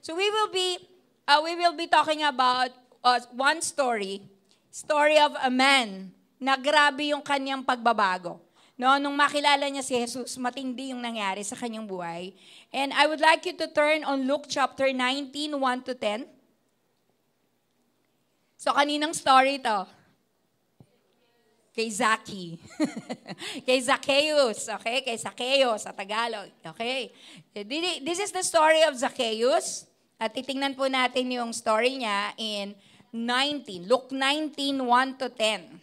So we will be talking about one story of a man na grabe yung kanyang pagbabago. No, nung makilala niya si Jesus, matindi yung nangyari sa kanyang buhay. And I would like you to turn on Luke chapter 19, 1 to 10. So kaninang story to? Kay Zaki. Kay Zacchaeus. Okay? Kay Zacchaeus sa Tagalog. Okay? This is the story of Zacchaeus. At titingnan po natin yung story niya in Luke 19, 1 to 10.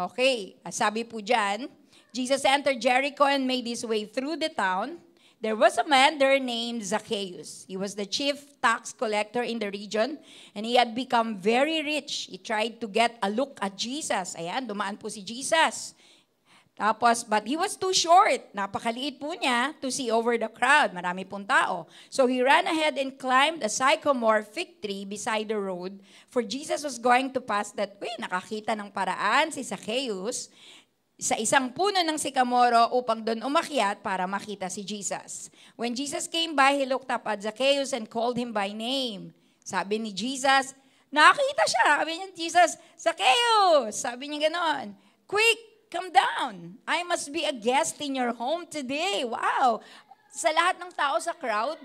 Okay. Sabi po dyan, Jesus entered Jericho and made his way through the town. There was a man there named Zacchaeus. He was the chief tax collector in the region, and he had become very rich. He tried to get a look at Jesus. Ayan, dumaan po si Jesus. Tapos, but he was too short. Napakaliit po niya to see over the crowd. Marami pong tao. So he ran ahead and climbed a sycamore fig tree beside the road, for Jesus was going to pass that way. Nakakita ng paraan si Zacchaeus sa isang puno ng sikamoro upang doon umakyat para makita si Jesus. When Jesus came by, he looked up at Zacchaeus and called him by name. Sabi ni Jesus, nakakita siya. Sabi niya, Jesus, Zacchaeus! Sabi niya ganon, quick, come down. I must be a guest in your home today. Wow! Sa lahat ng tao sa crowd,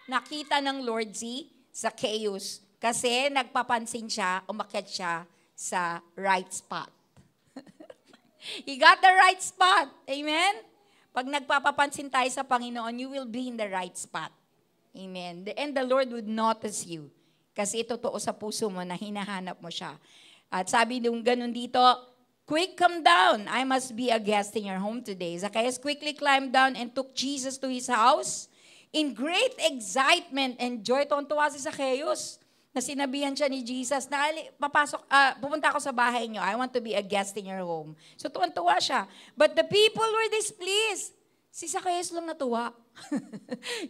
nakita ng Lord si Zacchaeus kasi nagpapansin siya, umakyat siya sa right spot. He got the right spot. Amen? Pag nagpapapansin tayo sa Panginoon, you will be in the right spot. Amen? And the Lord would notice you. Kasi totoo sa puso mo na hinahanap mo siya. At sabi nung ganun dito, quick, come down. I must be a guest in your home today. Zacchaeus quickly climbed down and took Jesus to his house. In great excitement and joy, tuwa si Zacchaeus na sinabihan siya ni Jesus na pupunta ako sa bahay niyo. I want to be a guest in your home. So tuwa siya. But the people were displeased. Si Zacchaeus lang natuwa.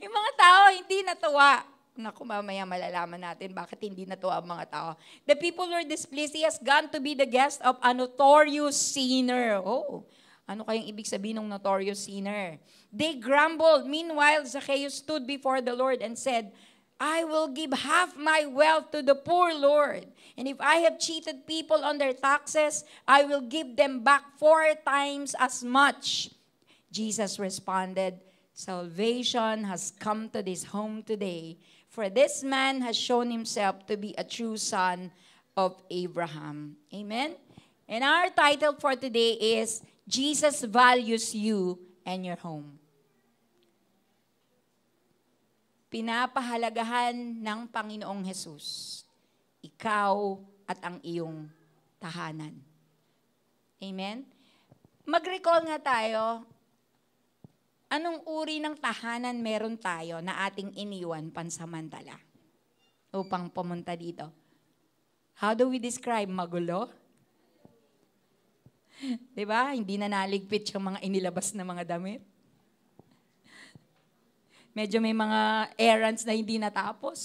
Yung mga tao hindi natuwa. Naku, mamaya malalaman natin bakit hindi natuwa ang mga tao. The people were displeased. He has gone to be the guest of a notorious sinner. Oh, ano kayang ibig sabihin ng notorious sinner? They grumbled. Meanwhile, Zacchaeus stood before the Lord and said, I will give half my wealth to the poor, Lord. And if I have cheated people on their taxes, I will give them back 4 times as much. Jesus responded, salvation has come to this home today, for this man has shown himself to be a true son of Abraham. Amen? And our title for today is, Jesus values you and your home. Pinapahalagahan ng Panginoong Jesus, ikaw at ang iyong tahanan. Amen? Mag-recall nga tayo, anong uri ng tahanan meron tayo na ating iniwan pansamantala upang pumunta dito? How do we describe magulo? Diba? Hindi na naligpit yung mga inilabas na mga damit. Medyo may mga errands na hindi natapos.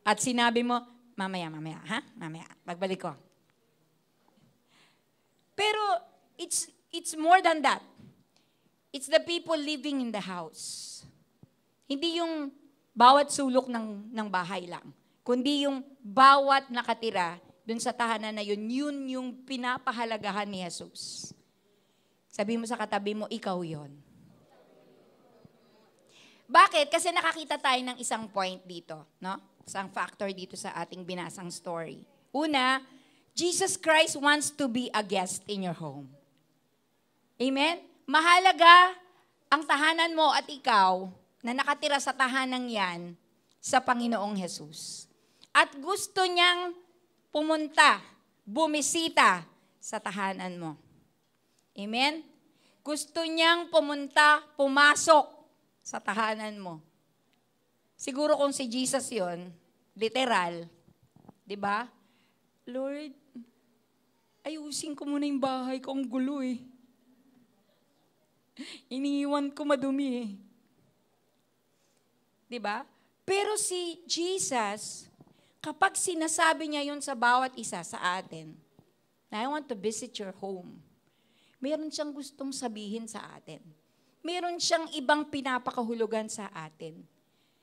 At sinabi mo, mamaya, ha? Mamaya, pagbalik ko. Pero it's more than that. It's the people living in the house. Hindi yung bawat sulok ng bahay lang, kundi yung bawat nakatira dun sa tahanan na yun yung pinapahalagahan ni Jesus. Sabi mo sa katabi mo, ikaw yon. Bakit? Kasi nakakita tayo ng isang point dito, no? Isang factor dito sa ating binasang story. Una, Jesus Christ wants to be a guest in your home. Amen? Mahalaga ang tahanan mo at ikaw na nakatira sa tahanang yan sa Panginoong Jesus. At gusto niyang pumunta, bumisita sa tahanan mo. Amen? Gusto niyang pumunta, pumasok sa tahanan mo. Siguro kung si Jesus yon, literal, di ba? Lord, ayusin ko muna yung bahay ko, ang gulo eh. Iniiwan ko madumi eh. Di ba? Pero si Jesus, kapag sinasabi niya yun sa bawat isa sa atin, na I want to visit your home, meron siyang gustong sabihin sa atin. Meron siyang ibang pinapakahulugan sa atin.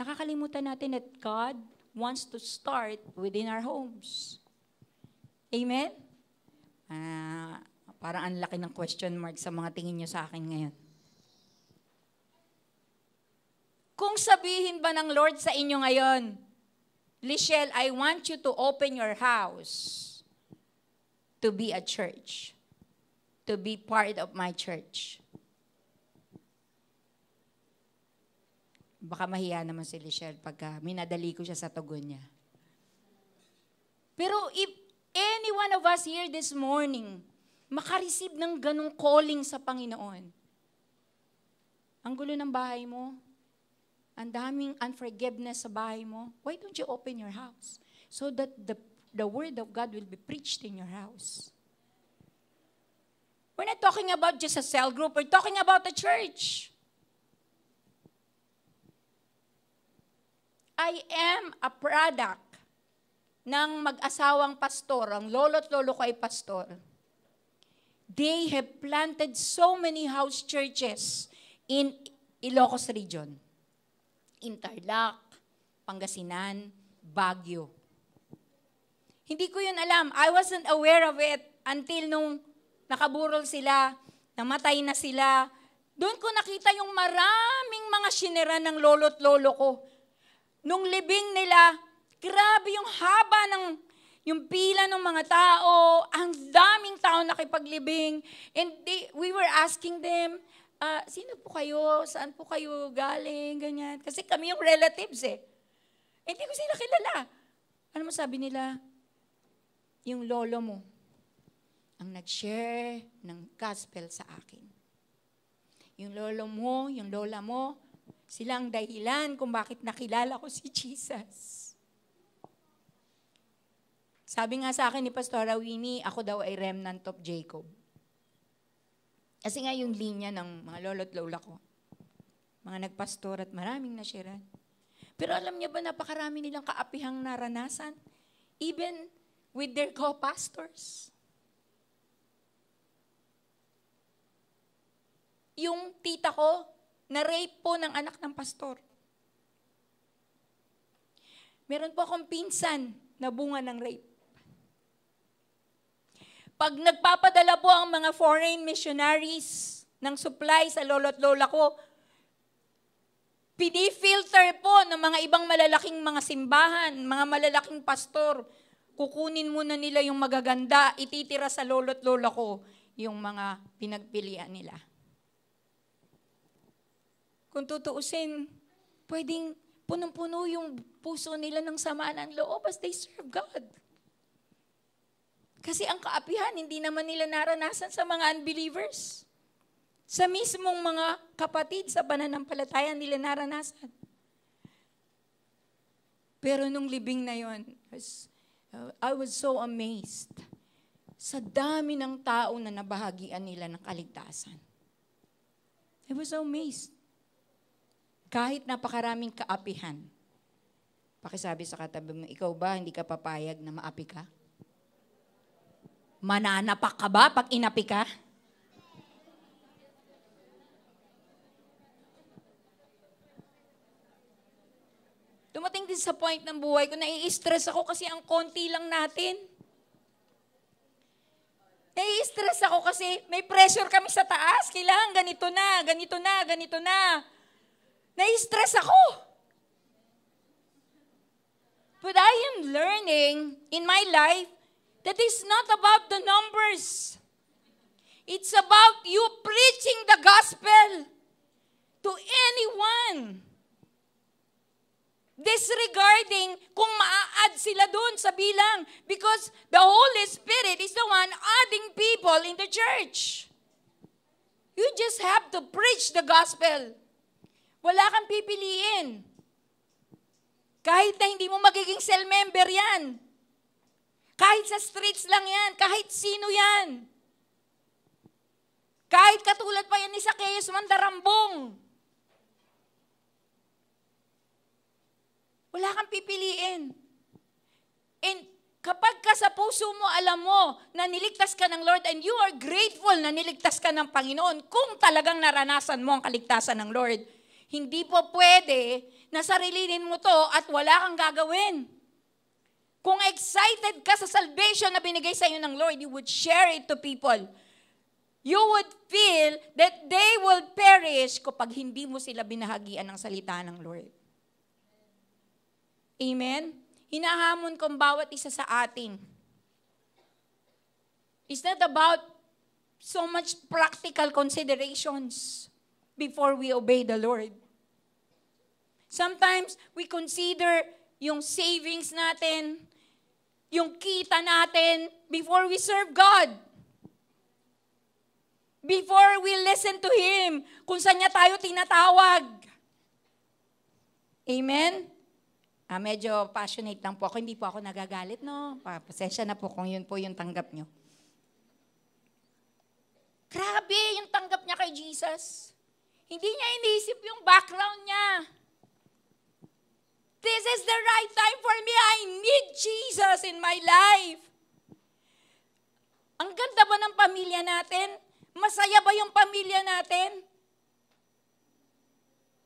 Nakakalimutan natin that God wants to start within our homes. Amen? Parang ang laki ng question mark sa mga tingin nyo sa akin ngayon. Kung sabihin ba ng Lord sa inyo ngayon, Lichelle, I want you to open your house to be a church, to be part of my church. Baka mahiya naman si Lichelle pagka minadali ko siya sa tugon niya. Pero if any one of us here this morning, makareceive ng ganong calling sa Panginoon, ang gulo ng bahay mo, ang daming unforgiveness sa bahay mo, why don't you open your house so that the word of God will be preached in your house? We're not talking about just a cell group. We're talking about the church. I am a product ng mag-asawang pastor. Ang lolo't lolo ko ay pastor. They have planted so many house churches in Ilocos region. In Tarlac, Pangasinan, Baguio. Hindi ko yun alam. I wasn't aware of it until nung nakaburol sila, namatay na sila. Doon ko nakita yung maraming mga sinira ng lolo't lolo ko. Nung libing nila, grabe yung haba ng yung pila ng mga tao, ang daming tao nakipaglibing. And we were asking them, sino po kayo? Saan po kayo galing? Ganyan. Kasi kami yung relatives eh. Hindi ko sila kilala. Ano mo sabi nila? Yung lolo mo ang nag-share ng gospel sa akin. Yung lolo mo, yung lola mo, sila ang dahilan kung bakit nakilala ko si Jesus. Sabi nga sa akin ni Pastora Winnie, ako daw ay remnant of Jacob. Kasi nga yung linya ng mga lolo't lola ko, mga nagpastor at maraming nashiran. Pero alam niya ba, napakarami nilang kaapihang naranasan? Even with their co-pastors. Yung tita ko, na-rape po ng anak ng pastor. Meron po akong pinsan na bunga ng rape. Pag nagpapadala po ang mga foreign missionaries ng supply sa lolo't lola ko, pinifilter po ng mga ibang malalaking mga simbahan, mga malalaking pastor. Kukunin muna nila yung magaganda, ititira sa lolo't lola ko yung mga pinagpilian nila. Kung tutuusin, pwedeng punong-puno yung puso nila ng samaan ng loob as they serve God. Kasi ang kaapihan, hindi naman nila naranasan sa mga unbelievers. Sa mismong mga kapatid sa pananampalataya nila naranasan. Pero nung libing na yon, I was so amazed sa dami ng tao na nabahagian nila ng kaligtasan. I was so amazed. Kahit napakaraming kaapihan. Pakisabi sa katabi mo, ikaw ba hindi ka papayag na maapi ka? Mananapak ka ba pag inapi ka? Dumating din sa point ng buhay ko, nai-stress ako kasi ang konti lang natin. Nai-stress ako kasi may pressure kami sa taas. Kailangan ganito na, ganito na, ganito na. Nai-stress ako. But I am learning in my life that is not about the numbers. It's about you preaching the gospel to anyone. Disregarding kung maa-add sila doon sa bilang. Because the Holy Spirit is the one adding people in the church. You just have to preach the gospel. Wala kang pipiliin. Kahit na hindi mo magiging cell member yan. Kahit sa streets lang yan. Kahit sino yan. Kahit katulad pa yan ni Zacchaeus Mandarambong. Wala kang pipiliin. And kapag ka sa puso mo, alam mo na niligtas ka ng Lord and you are grateful na niligtas ka ng Panginoon, kung talagang naranasan mo ang kaligtasan ng Lord, hindi po pwede na sarilinin mo to at wala kang gagawin. Kung excited ka sa salvation na binigay sa iyo ng Lord, you would share it to people. You would feel that they will perish kapag hindi mo sila binahagian ng salita ng Lord. Amen? Hinahamon kong bawat isa sa atin. It's not about so much practical considerations before we obey the Lord. Sometimes, we consider yung savings natin, yung kita natin before we serve God. Before we listen to Him, kung saan niya tayo tinatawag. Amen? Medyo passionate lang po ako. Hindi po ako nagagalit, no? Pasensya na po kung yun po yung tanggap nyo. Grabe yung tanggap niya kay Jesus. Hindi niya iniisip yung background niya. This is the right time for me. I need Jesus in my life. Ang ganda ba ng pamilya natin? Masaya ba yung pamilya natin?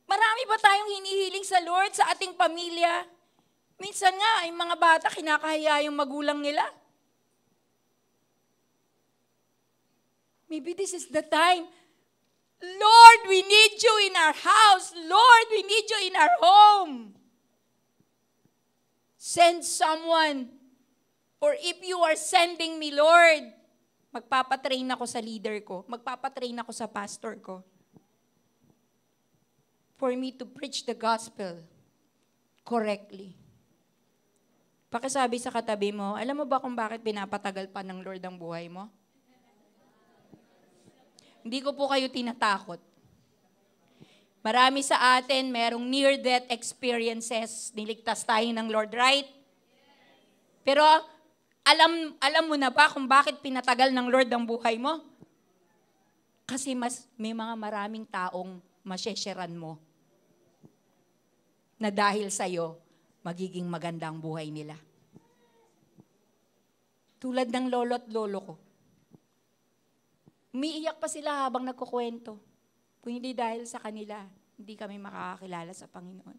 Marami ba tayong hinihiling sa Lord sa ating pamilya? Minsan nga, yung mga bata, kinakahiya yung magulang nila. Maybe this is the time. Lord, we need you in our house. Lord, we need you in our home. Send someone. Or if you are sending me, Lord, magpapatrain ako sa leader ko. Magpapatrain ako sa pastor ko. For me to preach the gospel correctly. Pakisabi sa katabi mo, alam mo ba kung bakit pinapatagal pa ng Lord ang buhay mo? Hindi ko po kayo tinatakot. Marami sa atin, merong near-death experiences. Niligtas tayo ng Lord, right? Pero, alam mo na ba kung bakit pinatagal ng Lord ang buhay mo? Kasi may mga maraming taong masyesheran mo na dahil sa'yo, magiging maganda ang buhay nila. Tulad ng lolo at lolo ko. Umiiyak pa sila habang nagkukwento. Kung hindi dahil sa kanila, hindi kami makakakilala sa Panginoon.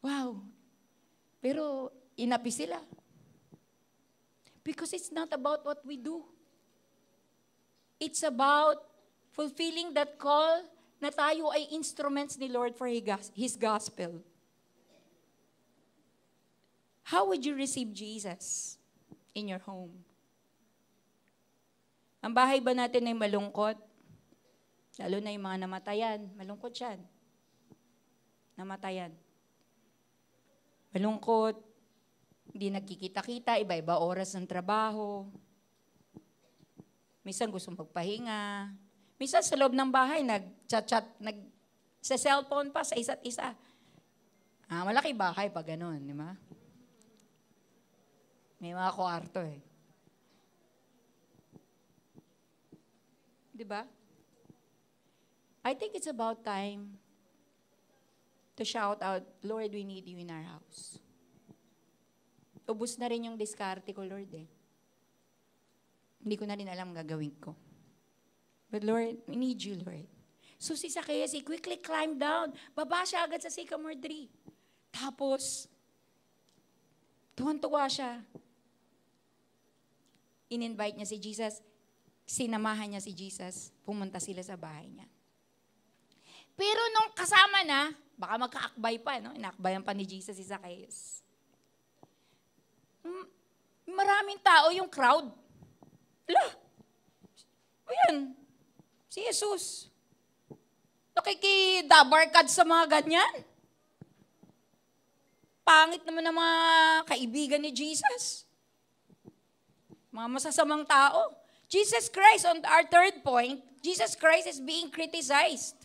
Wow! Pero inapi sila. Because it's not about what we do. It's about fulfilling that call na tayo ay instruments ni Lord for His gospel. How would you receive Jesus in your home? Ang bahay ba natin ay malungkot? Lalo na yung mga namatayan. Malungkot yan. Namatayan. Malungkot. Hindi nagkikita-kita. Iba-iba oras ng trabaho. Minsan gusto magpahinga. Minsan sa loob ng bahay, nag-chat-chat, sa cellphone pa sa isa't isa. Malaki bahay pa ganun, di ba? May mga kwarto eh. Di ba? I think it's about time to shout out, Lord, we need you in our house. Ubus na rin yung diskarte ko, Lord eh. Hindi ko na rin alam gagawin ko. But Lord, we need you, Lord. So si Zacchaeus, he quickly climbed down. Baba siya agad sa sycamore tree. Tapos, tuwan-tuwa siya. In-invite niya si Jesus. Sinamahan niya si Jesus. Pumunta sila sa bahay niya. Pero nung kasama na, baka magkaakbay pa, no? Inakbayan pa ni Jesus si Zacchaeus. Maraming tao yung crowd. Ala, ayan, si Jesus. Nakikidabarkad sa mga ganyan. Pangit naman ng mga kaibigan ni Jesus. Mga masasamang tao. Jesus Christ, on our third point, Jesus Christ is being criticized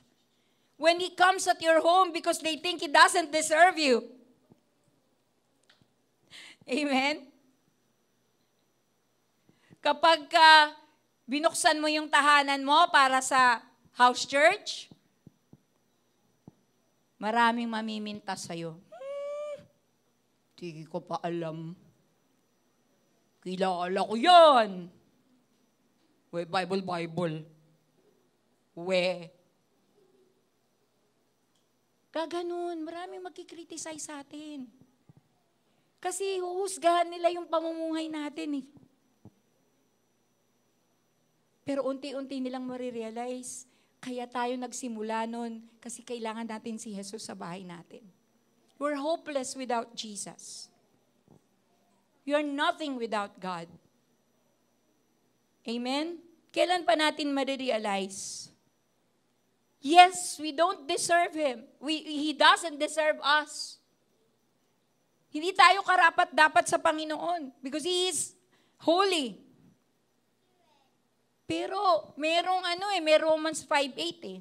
when He comes at your home because they think He doesn't deserve you. Amen? Kapag binuksan mo yung tahanan mo para sa house church, maraming mamimintas sa'yo. Hindi ko pa alam. Kilala ko yan. We, Bible. We. Gaganon, maraming magkikriticize sa atin. Kasi huhusgahan nila yung pamumuhay natin eh. Pero unti-unti nilang marirealize, kaya tayo nagsimula nun kasi kailangan natin si Jesus sa bahay natin. We're hopeless without Jesus. You're nothing without God. Amen? Kailan pa natin marirealize? Yes, we don't deserve Him. He doesn't deserve us. Hindi tayo karapat-dapat sa Panginoon because He is holy. Pero may Romans 5:8 eh.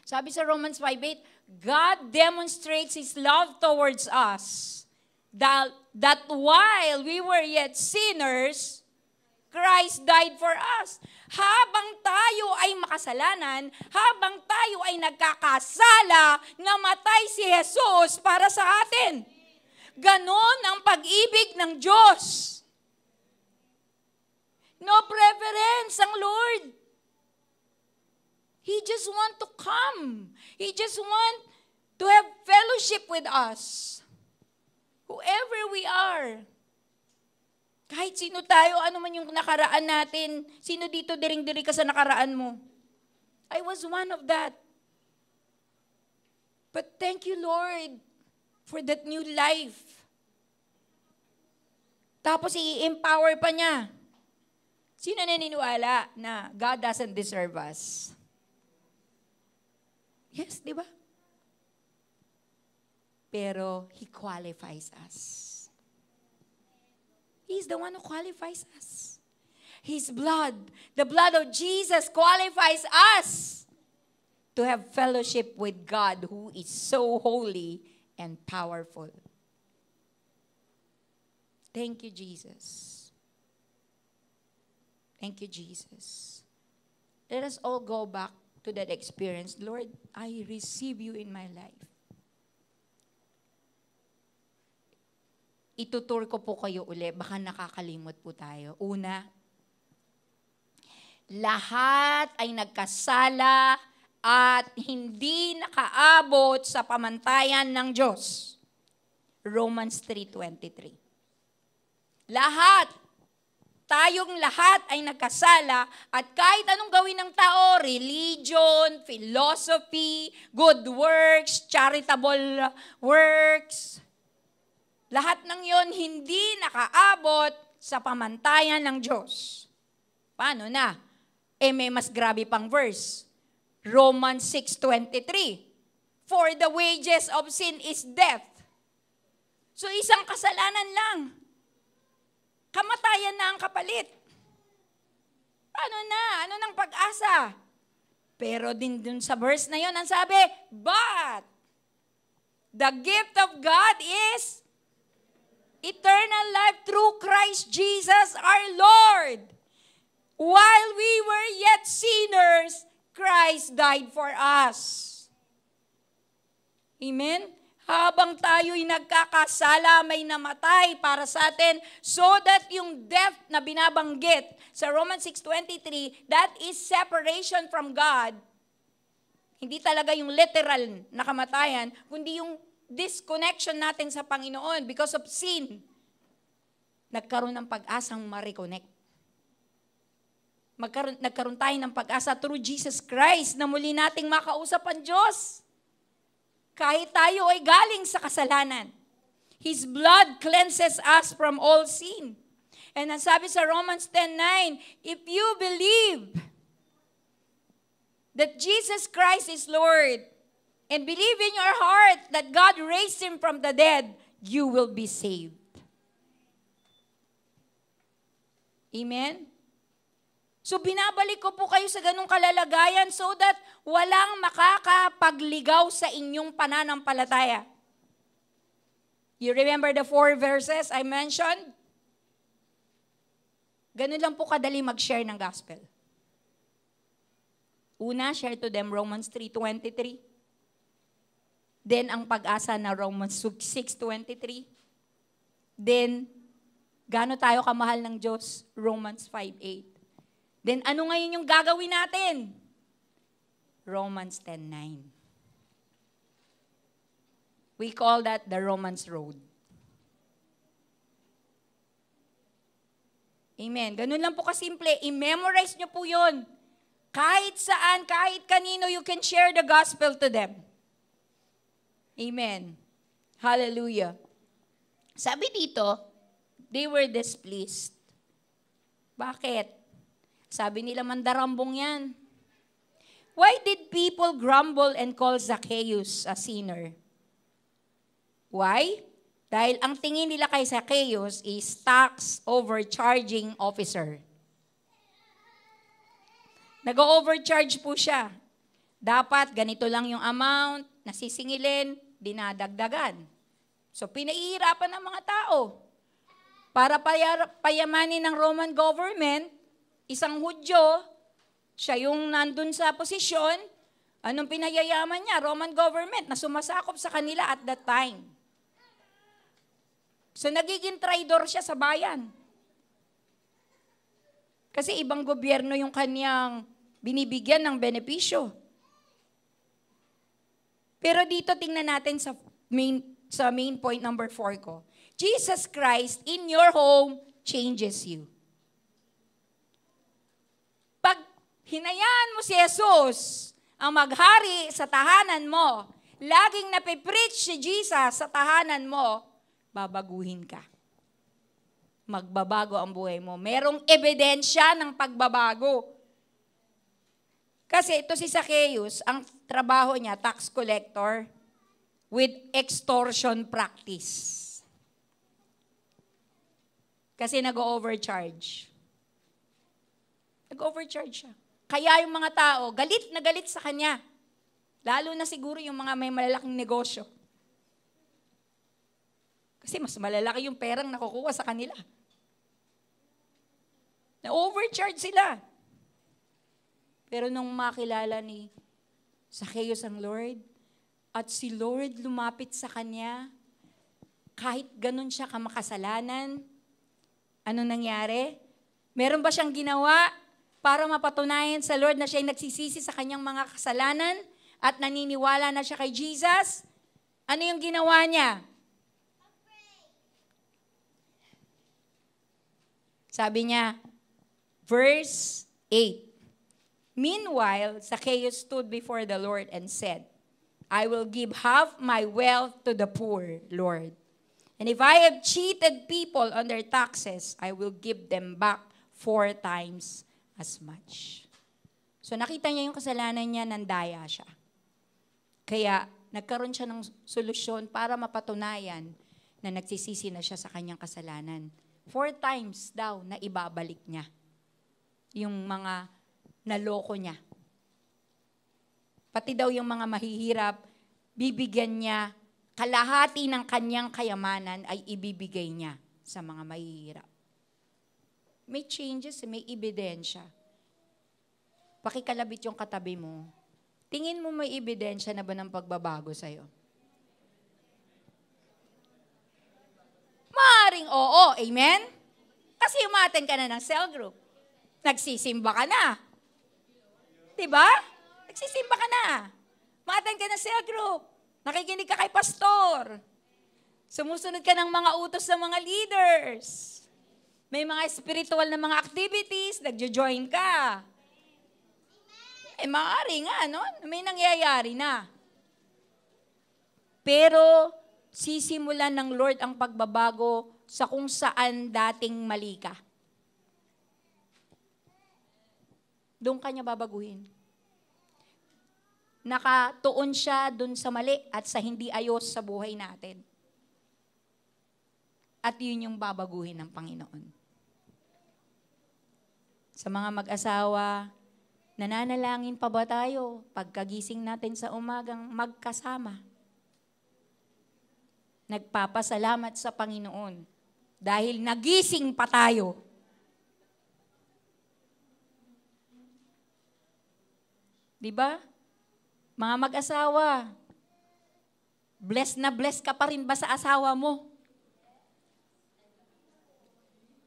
Sabi sa Romans 5:8, God demonstrates His love towards us that while we were yet sinners, Christ died for us. Habang tayo ay makasalanan, habang tayo ay nagkakasala, namatay si Jesus para sa atin. Ganon ang pag-ibig ng Diyos. No preference ang Lord. He just want to come. He just want to have fellowship with us. Whoever we are. Kahit sino tayo, ano man yung nakaraan natin, sino dito diring-diri ka sa nakaraan mo? I was one of that. But thank you, Lord, for that new life. Tapos i-empower pa niya. Sino naniniwala na God doesn't deserve us? Yes, di ba? Pero He qualifies us. He's the one who qualifies us. His blood, the blood of Jesus qualifies us to have fellowship with God who is so holy and powerful. Thank you, Jesus. Thank you, Jesus. Let us all go back to that experience. Lord, I receive you in my life. Itutur ko po kayo uli, baka nakakalimot po tayo. Una, lahat ay nagkasala at hindi nakaabot sa pamantayan ng Diyos. Romans 3:23. Lahat, tayong lahat ay nagkasala at kahit anong gawin ng tao, religion, philosophy, good works, charitable works, lahat ng yon hindi nakaabot sa pamantayan ng Diyos. Paano na? May mas grabe pang verse. Romans 6:23. For the wages of sin is death. So isang kasalanan lang. Kamatayan na ang kapalit. Paano na? Ano nang pag-asa? Pero din dun sa verse na yon, ang sabi, but the gift of God is eternal life through Christ Jesus our Lord. While we were yet sinners, Christ died for us. Amen? Habang tayo'y nagkakasala, may namatay para sa atin so that yung death na binabanggit sa Romans 6:23, that is separation from God. Hindi talaga yung literal na kamatayan, kundi yung disconnection natin sa Panginoon because of sin. Nagkaroon ng pag-asang ma-reconnect. Nagkaroon tayo ng pag-asa through Jesus Christ na muli nating makausap ang Diyos. Kahit tayo ay galing sa kasalanan. His blood cleanses us from all sin. And ang sabi sa Romans 10:9, if you believe that Jesus Christ is Lord, and believe in your heart that God raised Him from the dead, you will be saved. Amen? So binabalik ko po kayo sa ganung kalalagayan so that walang makakapagligaw sa inyong pananampalataya. You remember the 4 verses I mentioned? Ganun lang po kadali mag-share ng gospel. Una, share to them Romans 3:23. Then, ang pag-asa na Romans 6:23. Then, gaano tayo kamahal ng Diyos? Romans 5:8. Then, ano ngayon yung gagawin natin? Romans 10:9. We call that the Romans Road. Amen. Ganun lang po kasimple. I-memorize nyo po yun. Kahit saan, kahit kanino, you can share the gospel to them. Amen. Hallelujah. Sabi dito, they were displeased. Bakit? Sabi nila, mandarambong yan. Why did people grumble and call Zacchaeus a sinner? Why? Dahil ang tingin nila kay Zacchaeus is tax overcharging officer. Nag-overcharge po siya. Dapat ganito lang yung amount, nasisingilin, dinadagdagan. So pinahihirapan ng mga tao. Para payamanin ng Roman government, isang Hudyo, siya yung nandun sa posisyon, anong pinayayaman niya? Roman government na sumasakop sa kanila at that time. So nagiging traidor siya sa bayan. Kasi ibang gobyerno yung kanyang binibigyan ng benepisyo. Pero dito tingnan natin sa main point number 4 ko. Jesus Christ in your home changes you. Pag hinayaan mo si Jesus ang maghari sa tahanan mo, laging napipreach si Jesus sa tahanan mo, babaguhin ka. Magbabago ang buhay mo. Merong ebidensya ng pagbabago. Kasi ito si Zacchaeus, ang trabaho niya, tax collector with extortion practice. Kasi nag-overcharge. Nag-overcharge siya. Kaya yung mga tao, galit na galit sa kanya. Lalo na siguro yung mga may malalaking negosyo. Kasi mas malalaki yung perang nakukuha sa kanila. Na-overcharge sila. Pero nung makilala ni Zacchaeus ang Lord, at si Lord lumapit sa kanya, kahit ganun siya kamakasalanan, ano nangyari? Meron ba siyang ginawa para mapatunayan sa Lord na siya ay nagsisisi sa kanyang mga kasalanan at naniniwala na siya kay Jesus? Ano yung ginawa niya? Sabi niya, verse 8, Meanwhile, Zacchaeus stood before the Lord and said, I will give half my wealth to the poor, Lord. And if I have cheated people on their taxes, I will give them back 4 times as much. So nakita niya yung kasalanan niya, nandaya siya. Kaya nagkaroon siya ng solusyon para mapatunayan na nagsisisi na siya sa kanyang kasalanan. 4 times daw na ibabalik niya yung mga naloko niya. Pati daw yung mga mahihirap, bibigyan niya, kalahati ng kanyang kayamanan ay ibibigay niya sa mga mahihirap. May changes, may ebidensya. Pakikalabit yung katabi mo. Tingin mo may ebidensya na ba ng pagbabago sa'yo? Maaring oo, amen? Kasi umaten ka na ng cell group. Nagsisimba ka na. Diba? Nagsisimba ka na. Umaten ka ng cell group. Nakikinig ka kay pastor. Sumusunod ka ng mga utos ng mga leaders. May mga spiritual na mga activities, nagjo-join ka. Maaari nga, no? May nangyayari na. Pero, sisimulan ng Lord ang pagbabago sa kung saan dating mali ka. Doon ka niya babaguhin. Nakatuon siya doon sa mali at sa hindi ayos sa buhay natin. At yun yung babaguhin ng Panginoon. Sa mga mag-asawa, nananalangin pa ba tayo pagkagising natin sa umagang magkasama? Nagpapasalamat sa Panginoon dahil nagising pa tayo. Diba? Mga mag-asawa, blessed na blessed ka pa rin ba sa asawa mo?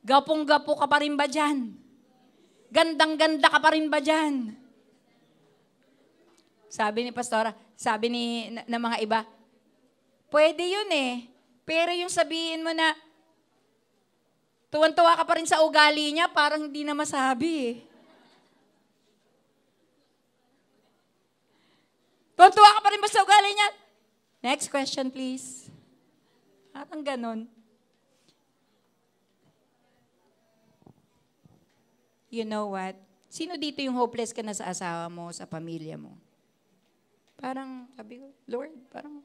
Gapong-gapo ka pa rin ba dyan? Gandang-ganda ka pa rin ba dyan? Sabi ni pastora, sabi ng mga iba, Pwede yun eh. Pero yung sabihin mo na, tuwan-tuwa ka pa rin sa ugali niya, parang hindi na masabi eh. Tuwan-tuwa ka pa rin ba sa ugali niya? Next question, please. Parang ganon. You know what? Sino dito yung hopeless ka na sa asawa mo, sa pamilya mo? Parang, sabi ko, Lord, parang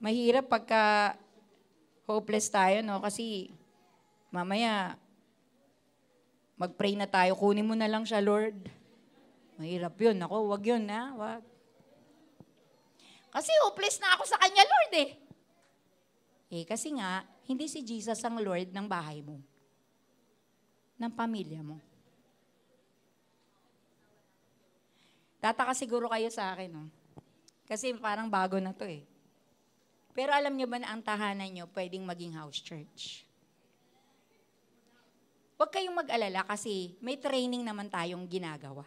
mahirap pagka hopeless tayo, no? Kasi mamaya, mag-pray na tayo, kunin mo na lang siya, Lord. Mahirap yun. Ako, wag yun, ha? Wag. Kasi hopeless na ako sa kanya, Lord, eh. Kasi nga, hindi si Jesus ang Lord ng bahay mo. Ng pamilya mo. Tataka siguro kayo sa akin, no? Kasi parang bago na to, eh. Pero alam niyo ba na ang tahanan niyo pwedeng maging house church? Huwag kayong mag-alala kasi may training naman tayong ginagawa.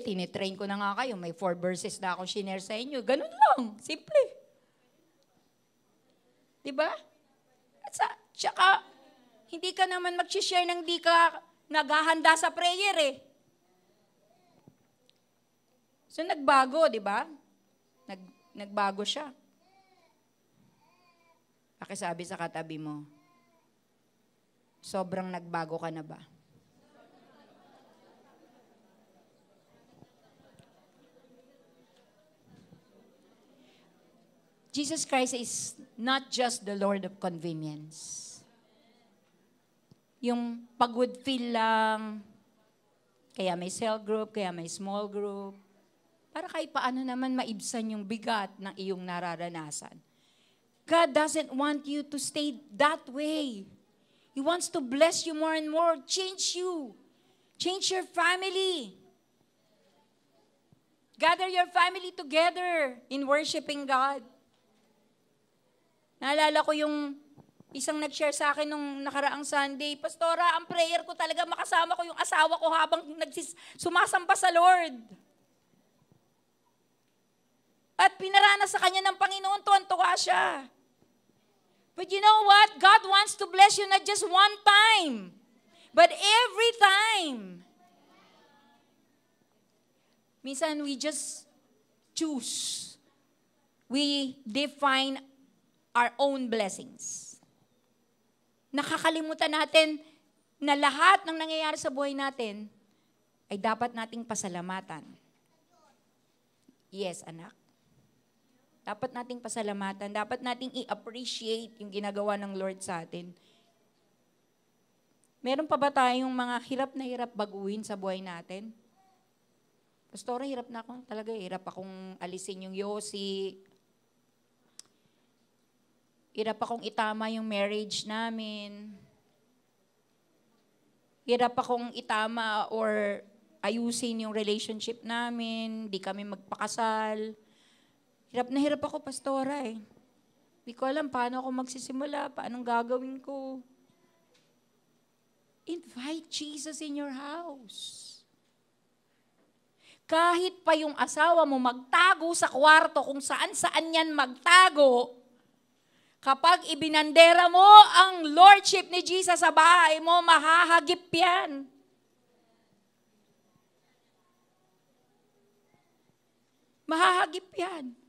Tinitrain ko na nga kayo. May 4 verses na ako shinare sa inyo. Ganun lang. Simple. Diba? At tsaka, hindi ka naman mag-share nang di ka naghahanda sa prayer eh. So, nagbago, di ba? Nagbago siya. Pakisabi sa katabi mo, sobrang nagbago ka na ba? Jesus Christ is not just the Lord of convenience. Yung pag-would feel lang, kaya may cell group, kaya may small group, para kahit paano naman maibsan yung bigat ng iyong nararanasan. God doesn't want you to stay that way. He wants to bless you more and more, change you, change your family. Gather your family together in worshiping God. Naalala ko yung isang nag-share sa akin nung nakaraang Sunday, Pastora, ang prayer ko talaga makasama ko yung asawa ko habang sumasamba sa Lord. At pinaranas sa kanya ng Panginoon, tuwan-tuwa siya. But you know what? God wants to bless you not just one time, but every time. Minsan we just choose. We define our own blessings. Nakakalimutan natin na lahat ng nangyayari sa buhay natin ay dapat nating pasalamatan. Yes, anak. Dapat nating pasalamatan. Dapat nating i-appreciate yung ginagawa ng Lord sa atin. Meron pa ba tayong mga hirap baguhin sa buhay natin? Pastora, hirap na ako. Talaga, hirap akong alisin yung yosi. Hirap akong itama yung marriage namin. Hirap akong itama or ayusin yung relationship namin. Di kami magpakasal. Hirap na hirap ako, Pastora eh. Di ko alam paano ako magsisimula, paanong gagawin ko. Invite Jesus in your house. Kahit pa yung asawa mo magtago sa kwarto kung saan-saan yan magtago, kapag ibinandera mo ang Lordship ni Jesus sa bahay mo, mahahagip yan. Mahahagip yan.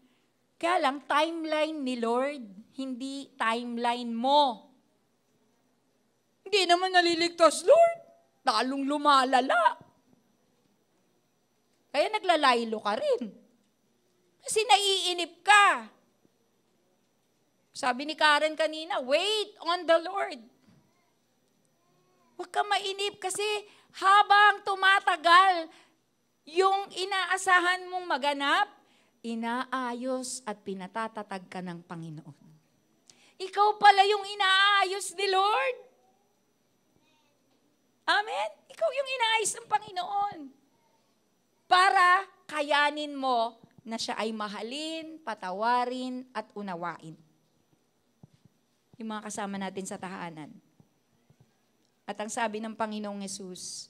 Kaya lang, timeline ni Lord, hindi timeline mo. Hindi naman naliligtas, Lord. Talong lumalala. Kaya naglalaylo ka rin. Kasi naiinip ka. Sabi ni Karen kanina, wait on the Lord. Huwag ka mainip kasi habang tumatagal, yung inaasahan mong maganap, inaayos at pinatatatag ka ng Panginoon. Ikaw pala yung inaayos ni Lord. Amen? Ikaw yung inaayos ng Panginoon. Para kayanin mo na siya ay mahalin, patawarin, at unawain. Yung mga kasama natin sa tahanan. At ang sabi ng Panginoong Yesus,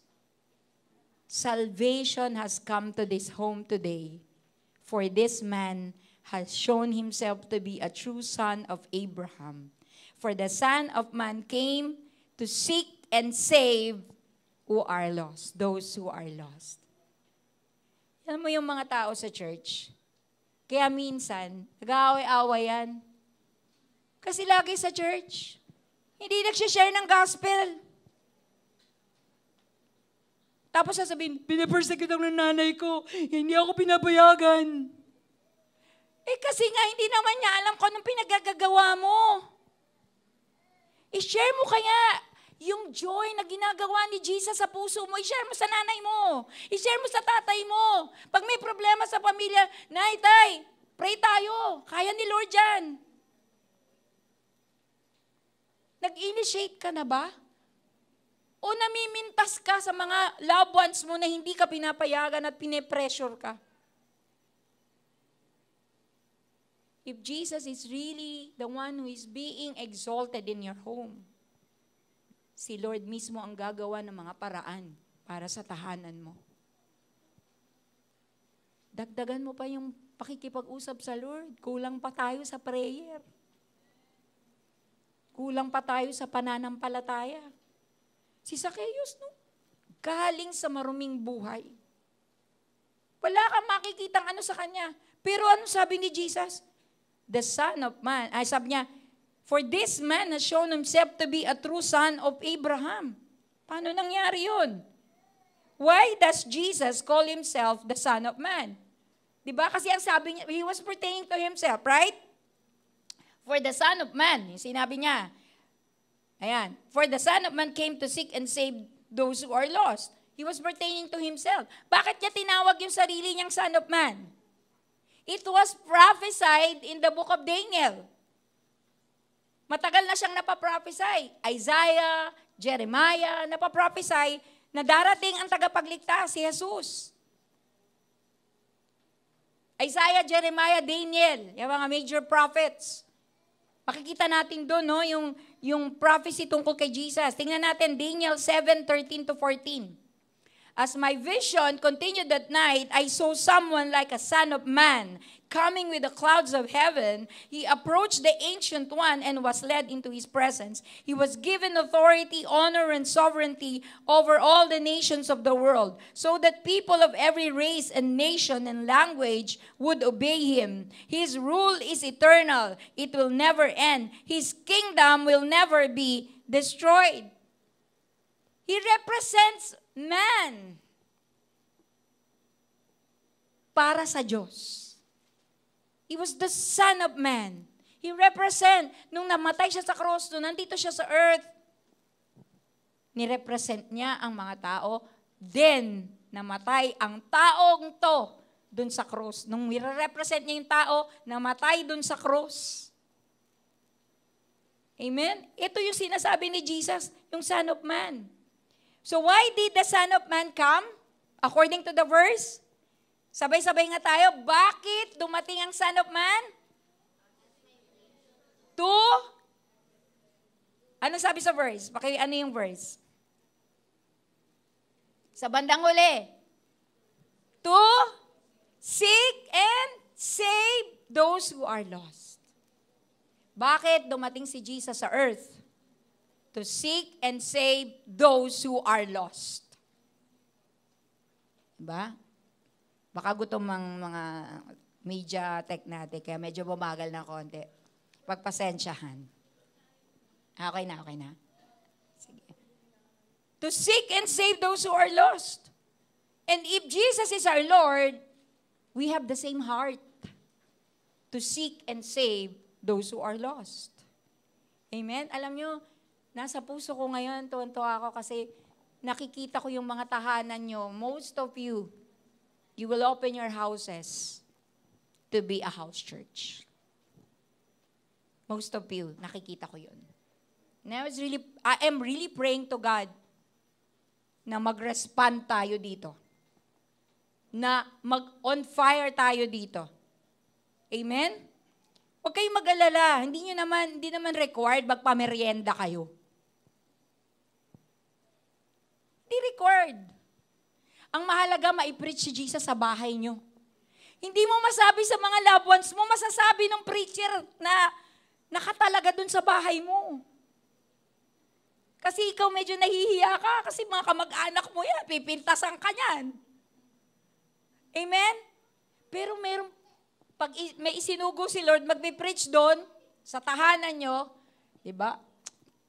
salvation has come to this home today For this man has shown himself to be a true son of Abraham. For the Son of Man came to seek and save who are lost, those who are lost. Alam mo yung mga tao sa church, kaya minsan, nag-aaway-away yan. Kasi lagi sa church, hindi nagsishare ng gospel. Tapos sasabihin, pinapersecute ako ng nanay ko, hindi ako pinapayagan. Kasi nga, hindi naman niya alam kung anong pinagagagawa mo. I-share mo kaya yung joy na ginagawa ni Jesus sa puso mo. I-share mo sa nanay mo. I-share mo sa tatay mo. Pag may problema sa pamilya, Nay, Tay, pray tayo. Kaya ni Lord yan. Nag-initiate ka na ba? O namimintas ka sa mga loved ones mo na hindi ka pinapayagan at pinipressure ka? If Jesus is really the one who is being exalted in your home, si Lord mismo ang gagawa ng mga paraan para sa tahanan mo. Dagdagan mo pa yung pakikipag-usap sa Lord. Kulang pa tayo sa prayer. Kulang pa tayo sa pananampalataya. Si Zacchaeus, no? Galing sa maruming buhay. Wala kang makikitang ano sa kanya. Pero ano sabi ni Jesus? The Son of Man. Ay, sabi niya, for this man has shown himself to be a true son of Abraham. Paano nangyari yun? Why does Jesus call himself the Son of Man? Diba? Kasi ang sabi niya, he was pertaining to himself, right? For the Son of Man, yung sinabi niya, ayan, for the Son of Man came to seek and save those who are lost. He was pertaining to himself. Bakit niya tinawag yung sarili niyang Son of Man? It was prophesied in the book of Daniel. Matagal na siyang napaprophesy. Isaiah, Jeremiah, napaprophesy na darating ang tagapagligtas, si Jesus. Isaiah, Jeremiah, Daniel, yung mga major prophets. Makikita natin doon, no, yung prophecy tungkol kay Jesus. Tingnan natin, Daniel 7:13-14. As my vision continued that night, I saw someone like a son of man coming with the clouds of heaven. He approached the Ancient One and was led into his presence. He was given authority, honor, and sovereignty over all the nations of the world, so that people of every race and nation and language would obey him. His rule is eternal. It will never end. His kingdom will never be destroyed. He represents man para sa Diyos. He was the Son of Man. He represent, nung namatay siya sa cross, nung nandito siya sa earth, nirepresent niya ang mga tao, then namatay ang taong to dun sa cross. Nung nire-represent niya yung tao, namatay dun sa cross. Amen? Ito yung sinasabi ni Jesus, yung Son of Man. So why did the Son of Man come? According to the verse, sabay-sabay nga tayo, bakit dumating ang Son of Man? To? Ano sabi sa verse? Ano yung verse? Sa bandang huli. To seek and save those who are lost. Bakit dumating si Jesus sa earth? To seek and save those who are lost. Diba? Baka gutom ang mga media tech natin, kaya medyo bumagal na konti. Pagpasensyahan. Okay na. Sige. To seek and save those who are lost. And if Jesus is our Lord, we have the same heart to seek and save those who are lost. Amen? Alam nyo, nasa puso ko ngayon, tuwan-tuwa ako kasi nakikita ko yung mga tahanan nyo. Most of you will open your houses to be a house church. Most of you, nakikita ko yun. And I am really praying to God na mag-respond tayo dito. Na mag-on fire tayo dito. Amen? Huwag kayong mag-alala. Hindi naman required magpamerienda kayo. Hindi required. Ang mahalaga, ma-preach si Jesus sa bahay nyo. Hindi mo masabi sa mga loved ones mo, masasabi ng preacher na nakatalaga dun sa bahay mo. Kasi ikaw medyo nahihiya ka kasi mga kamag-anak mo yan, pipintasan ka yan. Amen? Pero pag may isinugo si Lord, magpipreach doon sa tahanan nyo, di ba?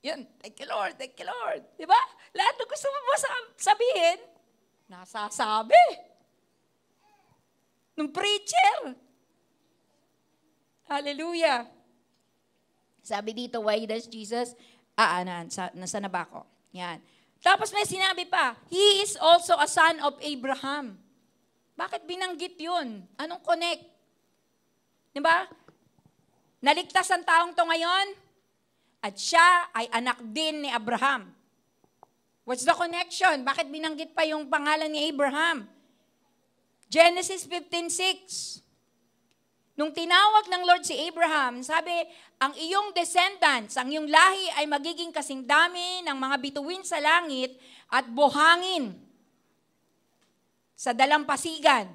Yan, thank you Lord, thank you Lord. Di ba? Lahat ng gusto mo sabihin, nasasabi. Nung preacher. Hallelujah. Sabi dito, why does Jesus, nasa na ba ako? Yan. Tapos may sinabi pa, He is also a son of Abraham. Bakit binanggit yun? Anong connect? Diba? Naligtas ang taong to ngayon, at siya ay anak din ni Abraham. What's the connection? Bakit binanggit pa yung pangalan ni Abraham? Genesis 15:6. Nung tinawag ng Lord si Abraham, sabi, ang iyong descendants, ang iyong lahi ay magiging kasing dami ng mga bituin sa langit at buhangin sa dalampasigan.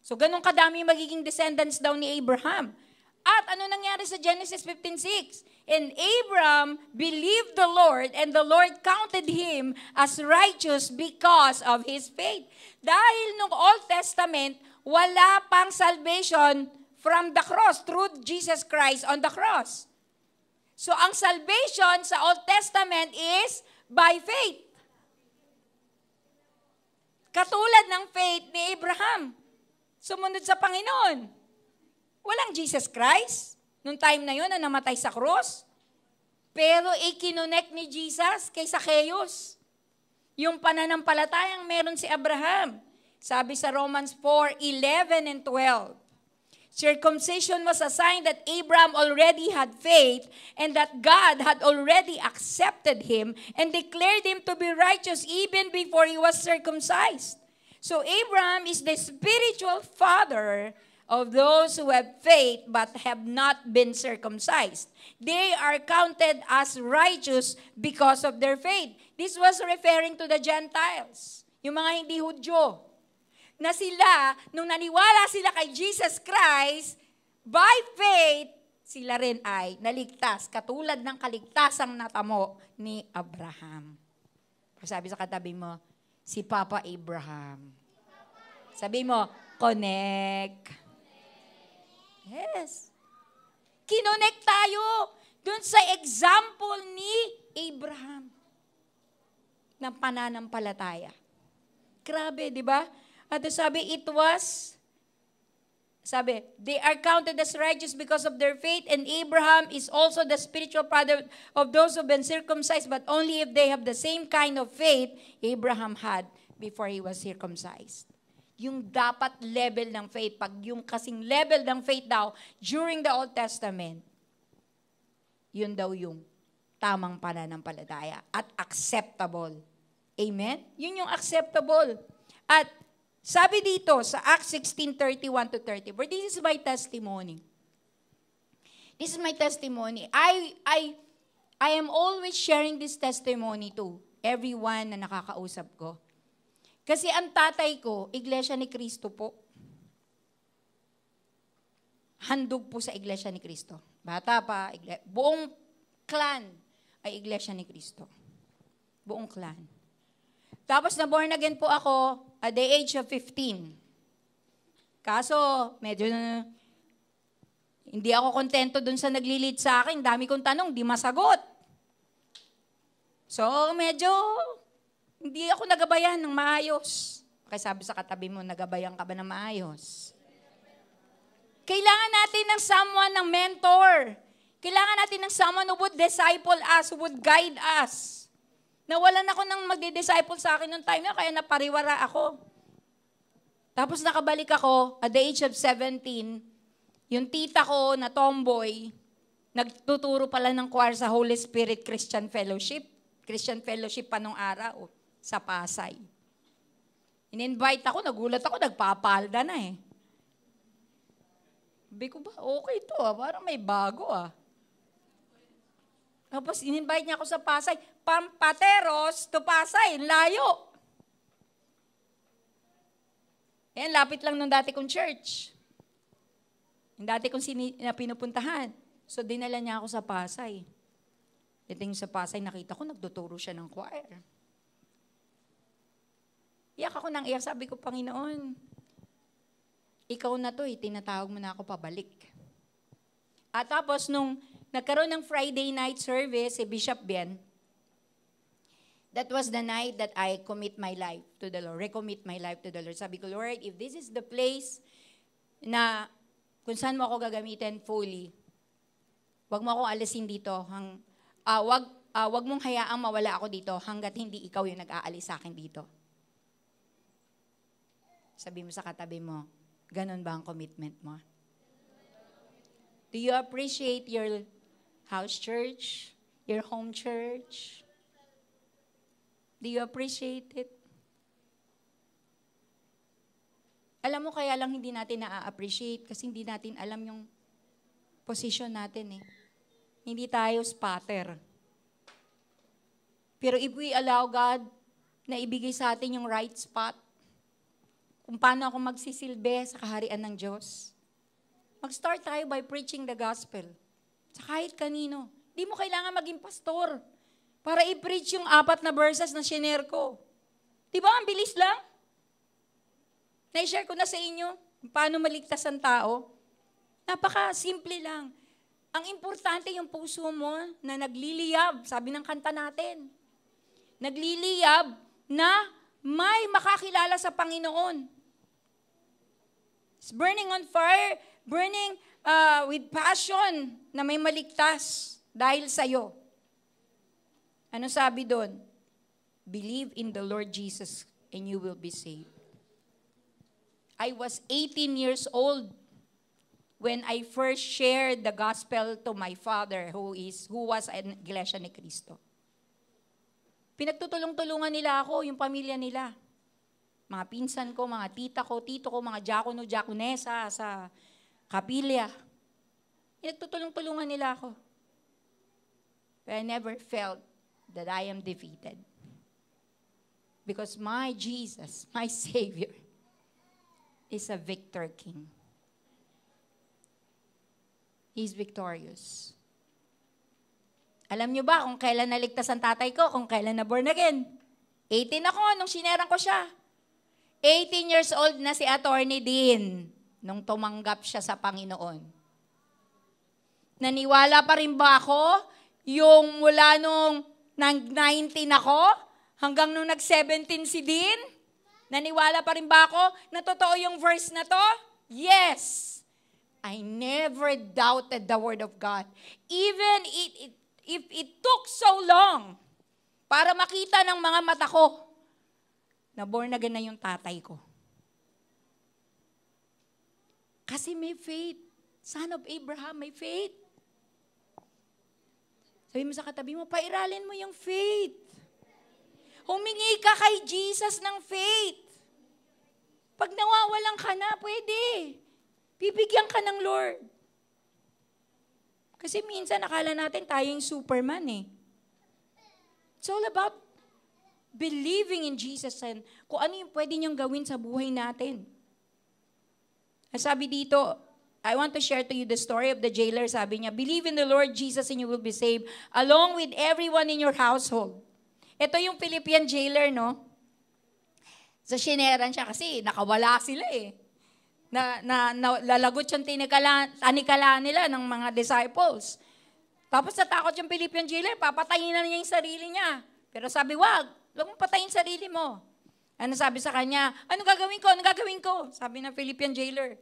So, ganun kadami magiging descendants daw ni Abraham. At ano nangyari sa Genesis 15:6? And Abraham believed the Lord, and the Lord counted him as righteous because of his faith. Dahil nung Old Testament, wala pang salvation from the cross, through Jesus Christ on the cross. So, ang salvation sa Old Testament is by faith. Katulad ng faith ni Abraham. Sumunod sa Panginoon. Walang Jesus Christ. Nung time na yun na namatay sa cross. Pero ikinonect ni Jesus kay Zacchaeus. Yung pananampalatayang meron si Abraham. Sabi sa Romans 4:11 and 12. Circumcision was a sign that Abraham already had faith and that God had already accepted him and declared him to be righteous even before he was circumcised. So Abraham is the spiritual father of those who have faith but have not been circumcised. They are counted as righteous because of their faith. This was referring to the Gentiles, yung mga hindi Hudyo. Na sila, nung naniwala sila kay Jesus Christ, by faith, sila rin ay naligtas, katulad ng kaligtasang natamo ni Abraham. Sabi sa katabi mo, si Papa Abraham. Sabi mo, connect. Yes. Kinonect tayo dun sa example ni Abraham ng pananampalataya. Grabe, di ba? At sabi, they are counted as righteous because of their faith, and Abraham is also the spiritual father of those who have been circumcised, but only if they have the same kind of faith Abraham had before he was circumcised. Yung dapat level ng faith, pag yung kasing level ng faith daw during the Old Testament, yun daw yung tamang pananampalataya at acceptable. Amen? Yun yung acceptable. At sabi dito sa Acts 16:31-34, this is my testimony. This is my testimony. I am always sharing this testimony to everyone na nakakausap ko. Kasi ang tatay ko, Iglesia ni Cristo po. Handog po sa Iglesia ni Cristo. Bata pa, buong clan ay Iglesia ni Cristo. Buong clan. Tapos na-born again po ako at the age of 15. Kaso, medyo hindi ako kontento dun sa naglilid sa akin. Dami kong tanong, di masagot. So, medyo hindi ako nagabayan ng maayos. Kaya sabi sa katabi mo, nagabayan ka ba ng maayos? Kailangan natin ng someone, ng mentor. Kailangan natin ng someone who would disciple us, who would guide us. Nawalan ako ng magdi-disciple sa akin noong time na, kaya napariwara ako. Tapos nakabalik ako, at the age of 17, yung tita ko na tomboy, nagtuturo pala ng choir sa Holy Spirit Christian Fellowship. Christian Fellowship pa nung araw, sa Pasay. In-invite ako, nagulat ako, nagpapalda na eh. Sabi ko ba, okay to parang may bago Tapos in-invite niya ako sa Pasay, Pampateros to Pasay, layo. Yan, lapit lang nung dati kong church. Yung dati kong na pinupuntahan. So, dinala niya ako sa Pasay. Dating sa Pasay, nakita ko, nagtuturo siya ng choir. Iyak ako ng iyak. Sabi ko, Panginoon, ikaw na to, tinatawag mo na ako pabalik. At tapos, nung nagkaroon ng Friday night service, si Bishop Ben, that was the night that I commit my life to the Lord, recommit my life to the Lord. Sabi ko, Lord, if this is the place na kung saan mo ako gagamitin fully, wag mo akong alisin dito. Wag mong hayaang mawala ako dito hanggat hindi ikaw yung nag-aalis sa akin dito. Sabi mo sa katabi mo, ganun ba ang commitment mo? Do you appreciate your house church, your home church? Do you appreciate it? Alam mo, kaya lang hindi natin na-appreciate kasi hindi natin alam yung position natin eh. Hindi tayo spotter. Pero if we allow God na ibigay sa atin yung right spot, kung paano ako magsisilbi sa kaharian ng Diyos, mag-start tayo by preaching the gospel. Sa kahit kanino. Hindi mo kailangan maging pastor para i-preach yung 4 na verses na shinare ko. Diba, ang bilis lang? Na-share ko na sa inyo paano maligtas ang tao. Napaka-simple lang. Ang importante yung puso mo na nagliliyab, sabi ng kanta natin. Nagliliyab na may makakilala sa Panginoon. It's burning on fire, burning with passion na may maligtas dahil sa'yo. Ano sabi doon? Believe in the Lord Jesus and you will be saved. I was 18 years old when I first shared the gospel to my father who was an Iglesia ni Cristo. Pinagtutulong-tulungan nila ako, yung pamilya nila. Mga pinsan ko, mga tita ko, tito ko, mga diakono, diakonesa sa kapilya. Pinagtutulong-tulungan nila ako. But I never felt that I am defeated. Because my Jesus, my Savior, is a victor king. He's victorious. Alam nyo ba kung kailan naligtas ang tatay ko, kung kailan na born again? 18 ako nung sineran ko siya. 18 years old na si Attorney Dean nung tumanggap siya sa Panginoon. Naniwala pa rin ba ako yung mula nung nag-19 ako hanggang nung nag-17 si Dean? Naniwala pa rin ba ako na totoo yung verse na to? Yes! I never doubted the word of God. Even if it took so long para makita ng mga mata ko na born again na yung tatay ko. Kasi may faith. Son of Abraham, may faith. Sabi mo sa katabi mo, pairalin mo yung faith. Humingi ka kay Jesus ng faith. Pag nawawalan ka na, pwede. Bibigyan ka ng Lord. Kasi minsan nakala natin tayo yung Superman eh. It's all about believing in Jesus and kung ano yung pwede niyang gawin sa buhay natin. Sabi dito, I want to share to you the story of the jailer. Sabi niya, believe in the Lord Jesus and you will be saved along with everyone in your household. Ito yung Philippian jailer, no? Sa sineran siya kasi nakawala sila eh. Lalagot yung tanikala nila ng mga disciples. Tapos natakot yung Philippian jailer, papatayin na niya yung sarili niya. Pero sabi, wag mong patayin sarili mo. Ano sabi sa kanya? Ano gagawin ko? Sabi ng Philippian jailer,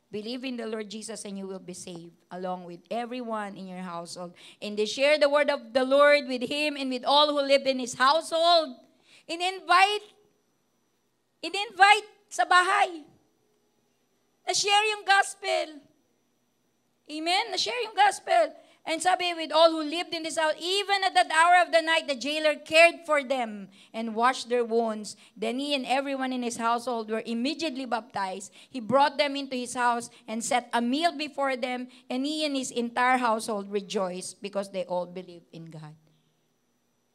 believe in the Lord Jesus and you will be saved along with everyone in your household. And they share the word of the Lord with him and with all who live in his household. In-invite sa bahay. Na-share yung gospel. Amen? Na-share yung gospel. And sabi, with all who lived in this house, even at that hour of the night, the jailer cared for them and washed their wounds. Then he and everyone in his household were immediately baptized. He brought them into his house and set a meal before them, and he and his entire household rejoiced because they all believed in God.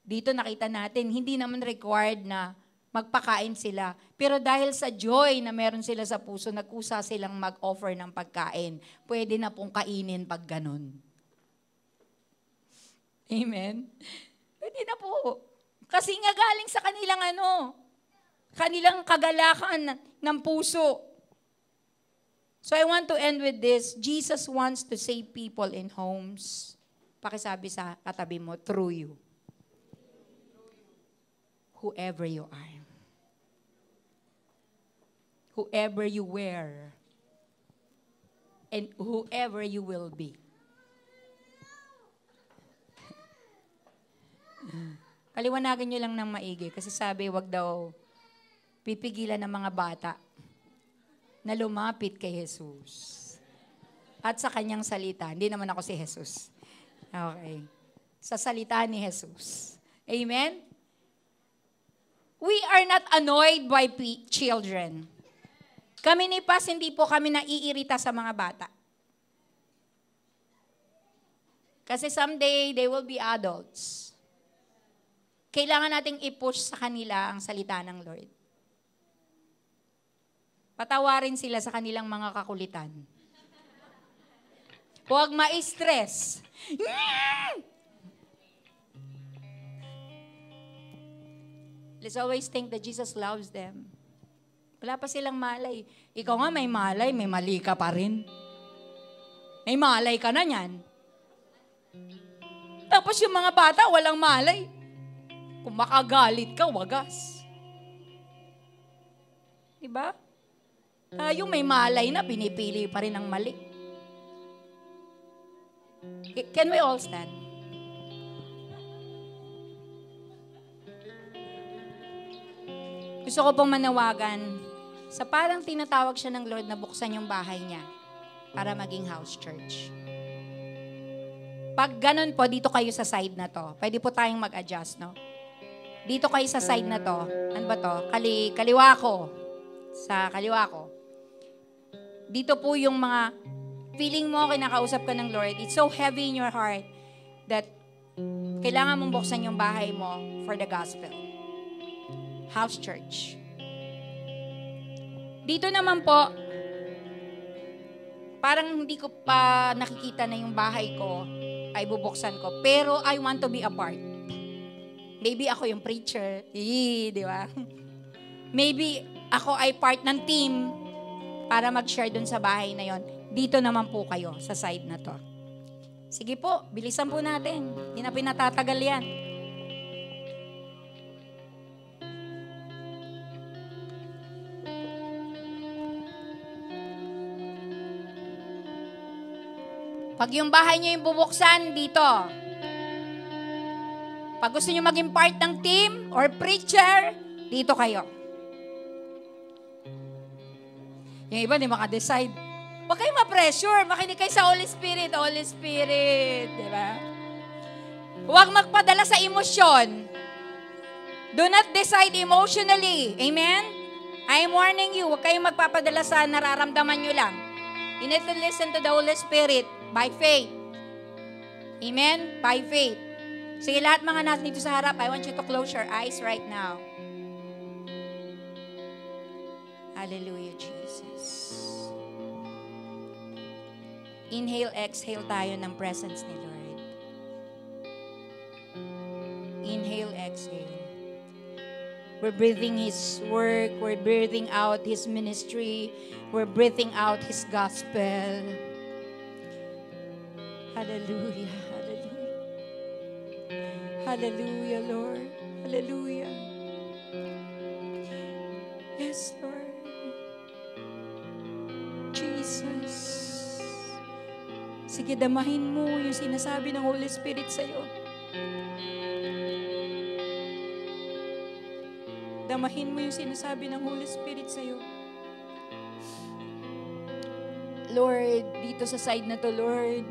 Dito nakita natin, hindi naman required na magpakain sila. Pero dahil sa joy na meron sila sa puso, nagkusa silang mag-offer ng pagkain. Pwede na pong kainin pag ganun. Amen? Pwede na po. Kasi nga galing sa kanilang kagalakan ng puso. So I want to end with this. Jesus wants to save people in homes. Pakisabi sa katabi mo, through you. Whoever you are. Whoever you were. And whoever you will be. Paliwanagan nyo lang ng maigi kasi sabi, wag daw pipigilan ng mga bata na lumapit kay Jesus. At sa kanyang salita. Hindi naman ako si Jesus. Okay. Sa salita ni Jesus. Amen? We are not annoyed by children. Kami ni Paz, hindi po kami naiirita sa mga bata. Kasi someday, they will be adults. Kailangan nating i-push sa kanila ang salita ng Lord. Patawarin sila sa kanilang mga kakulitan. Huwag ma-stress. Let's always think that Jesus loves them. Wala pa silang malay. Ikaw nga may malay, may mali ka pa rin. May malay ka na yan. Tapos yung mga bata, walang malay. Kung makagalit ka, wagas. Diba? Yung may malay na, pinipili pa rin ang mali. Can we all stand? Gusto ko pong manawagan sa parang tinatawag siya ng Lord na buksan yung bahay niya para maging house church. Pag ganun po, dito kayo sa side na to. Pwede po tayong mag-adjust, no? Dito kayo sa side na to. Ano ba to? Kaliwa ko. Sa kaliwa ko. Dito po yung mga feeling mo, kinakausap ka ng Lord. It's so heavy in your heart that kailangan mong buksan yung bahay mo for the gospel. House church. Dito naman po, parang hindi ko pa nakikita na yung bahay ko ay bubuksan ko. Pero I want to be a part. Maybe ako yung preacher. Di ba? Maybe ako ay part ng team para mag-share dun sa bahay na yon. Dito naman po kayo sa side na to. Sige po, bilisan po natin. Hindi na pinatatagal yan. Pag yung bahay nyo yung bubuksan, dito. Pag gusto nyo maging part ng team or preacher, dito kayo. Yung iba, di maka-decide. Huwag kayong ma-pressure. Makinig kayo sa Holy Spirit. Holy Spirit. Di ba? Huwag magpadala sa emosyon. Do not decide emotionally. Amen? I'm warning you. Huwag kayong magpapadala sa nararamdaman nyo lang. You need to listen to the Holy Spirit by faith. Amen? By faith. Sige, lahat mga nasa dito sa harap, I want you to close your eyes right now. Hallelujah, Jesus. Inhale, exhale tayo ng presence ni Lord. Inhale, exhale. We're breathing His work. We're breathing out His ministry. We're breathing out His gospel. Hallelujah, hallelujah. Hallelujah, Lord. Hallelujah. Yes, Lord. Jesus. Sige, damahin mo yung sinasabi ng Holy Spirit sa'yo. Damahin mo yung sinasabi ng Holy Spirit sa'yo. Lord, dito sa side na to, Lord,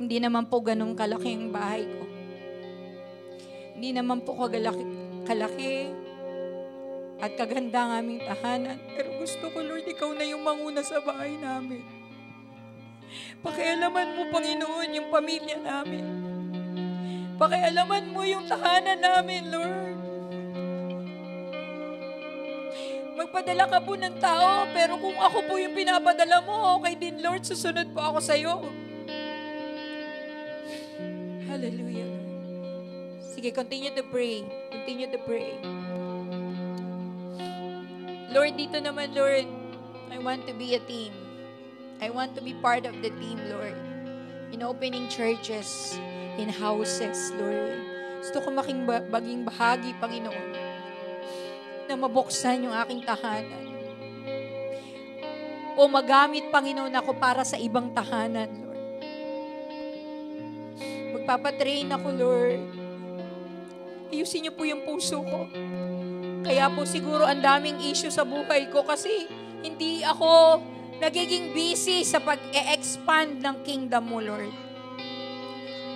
hindi naman po ganun kalaki ang bahay ko. Hindi naman po kalaki at kaganda ang aming tahanan. Pero gusto ko, Lord, ikaw na yung manguna sa bahay namin. Pakialaman mo, Panginoon, yung pamilya namin. Pakialaman mo yung tahanan namin, Lord. Magpadala ka po ng tao, pero kung ako po yung pinapadala mo, okay din, Lord, susunod po ako sa'yo. Hallelujah, Lord. Sige, continue to pray. Continue to pray. Lord, dito naman, Lord, I want to be a team. I want to be part of the team, Lord. In opening churches, in houses, Lord. Gusto ko maging bahagi, Panginoon, na mabuksan yung aking tahanan. O magamit, Panginoon, ako para sa ibang tahanan, Lord. Magpapatrain ako, Lord. Ayusin niyo po yung puso ko. Kaya po siguro ang daming issue sa buhay ko kasi hindi ako nagiging busy sa pag-e-expand ng kingdom mo, Lord.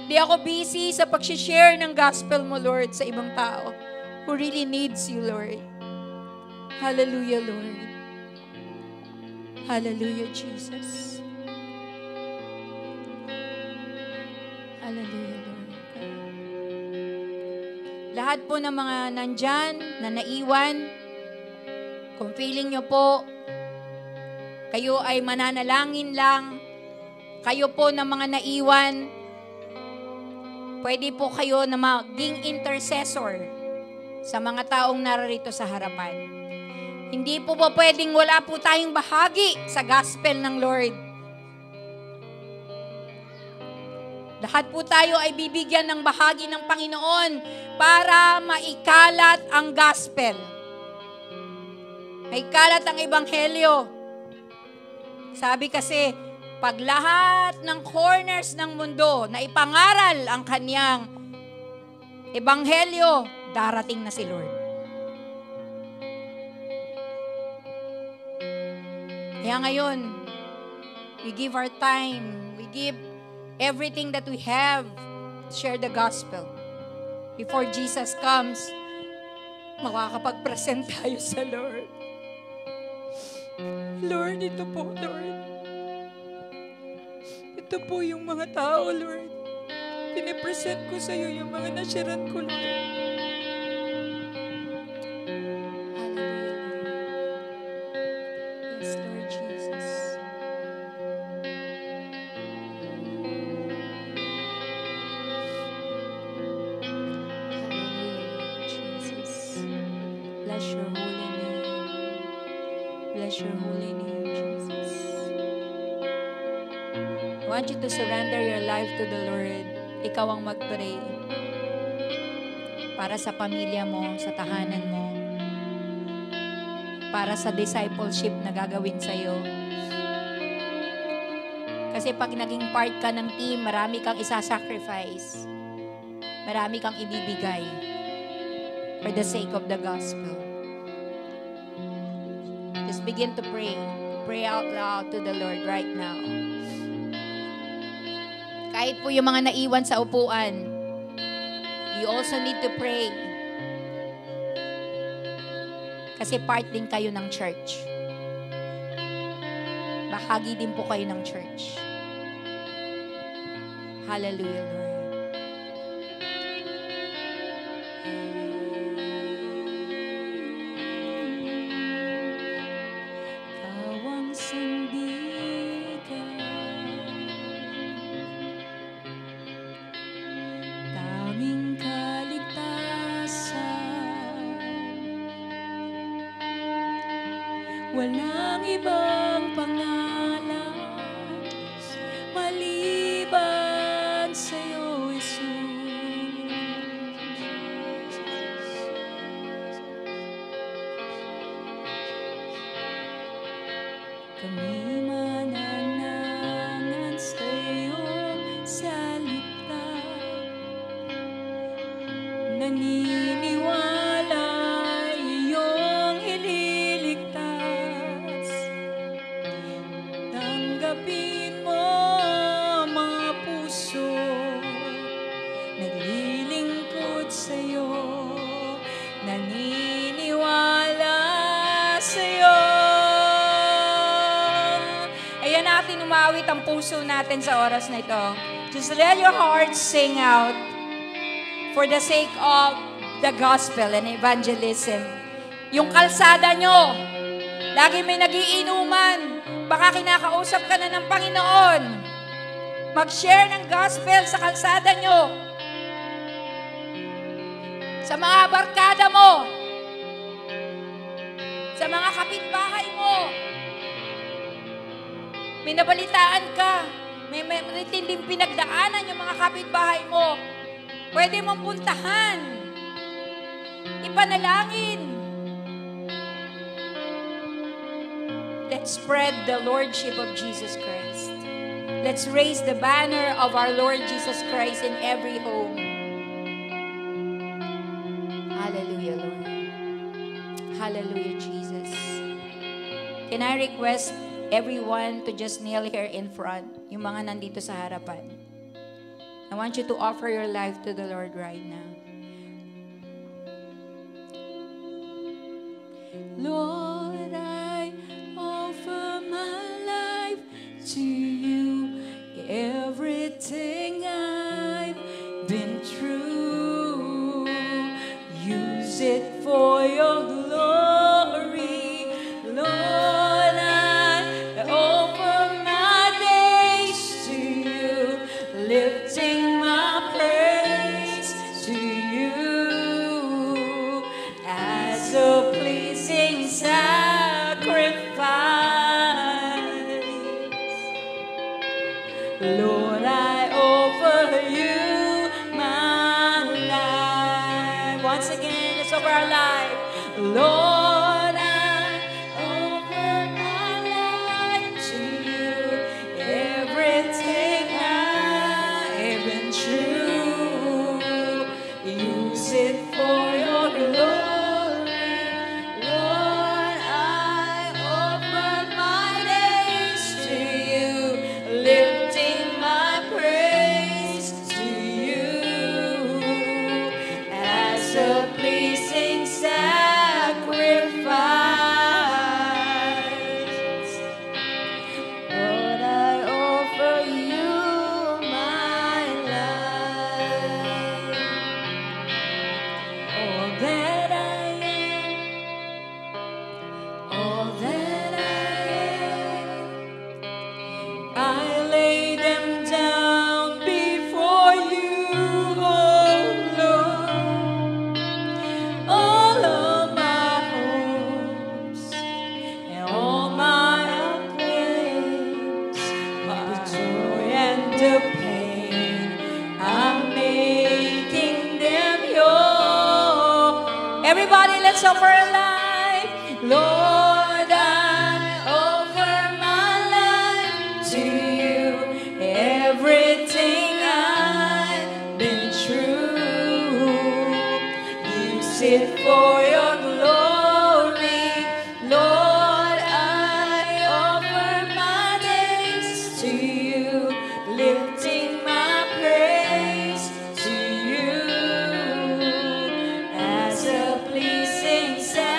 Hindi ako busy sa pag-share ng gospel mo, Lord, sa ibang tao who really needs you, Lord. Hallelujah, Lord. Hallelujah, Jesus. Hallelujah, Lord. Lahat po ng mga nandyan na naiwan, kung feeling nyo po, kayo ay mananalangin lang, kayo po ng mga naiwan, pwede po kayo na maging intercessor sa mga taong nararito sa harapan. Hindi po ba pwedeng wala po tayong bahagi sa gospel ng Lord? Lahat po tayo ay bibigyan ng bahagi ng Panginoon para maikalat ang gospel. Maikalat ang ebanghelyo. Sabi kasi, pag lahat ng corners ng mundo na ipangaral ang kanyang ebanghelyo, darating na si Lord. Kaya ngayon, we give our time, we give everything that we have to share the gospel. Before Jesus comes, makakapag-present tayo sa Lord. Lord, ito po, Lord. Ito po yung mga tao, Lord. Pinipresent ko sa iyo yung mga nasyaran ko, Lord. Bless your holy name. Bless your holy name, Jesus. I want you to surrender your life to the Lord. Ikaw ang mag-pray para sa pamilya mo, sa tahanan mo, para sa discipleship na gagawin sa'yo. Kasi pag naging part ka ng team, marami kang isa-sacrifice. Marami kang ibibigay for the sake of the gospel. Just begin to pray. Pray out loud to the Lord right now. Kahit po yung mga naiwan sa upuan, you also need to pray. Kasi part din kayo ng church. Bahagi din po kayo ng church. Hallelujah, Lord. Walang ibang pangalan maliban sa'yo, Jesus. Kami mananangan sa'yo salita, naniniwala iyong ililigtas. Tanggapin mo mga puso, naglilingkod sa'yo, naniniwala sa'yo. Ayan natin umawit ang puso natin sa oras na ito. Just let your heart sing out. for the sake of the gospel and evangelism. Yung kalsada nyo, lagi may nagiinuman, baka kinakausap ka na ng Panginoon. Mag-share ng gospel sa kalsada nyo. Sa mga barkada mo. Sa mga kapitbahay mo. May nabalitaan ka. May tinding pinagdaanan yung mga kapitbahay mo. Pwede mong puntahan. Ipanalangin. Let's spread the Lordship of Jesus Christ. Let's raise the banner of our Lord Jesus Christ in every home. Hallelujah, Lord. Hallelujah, Jesus. Can I request everyone to just kneel here in front, yung mga nandito sa harapan. I want you to offer your life to the Lord right now. Lord, I offer my life to you. Everything I've been through, use it for your glory. Lord, I offer my days to you, lifting my praise to you as a pleasing sacrifice. Lord, I offer you my life. Once again, let's offer our life. Lord, I offer my life to you. Everything I've been through, use it for your glory. Lord, I offer my days to you, lifting my praise to you as a pleasing sacrifice. Lord, I offer you my life. All that I am, all that I am, I lay them down before you, oh Lord. All of my hopes and all my claims, the joy and the pain, I'm making them yours. Everybody, let's offer a life. Lord, I offer my life to you. Everything I've been through, use it for your glory. Lord, I offer my days to you, lifting my praise to you as a pleasing sacrifice.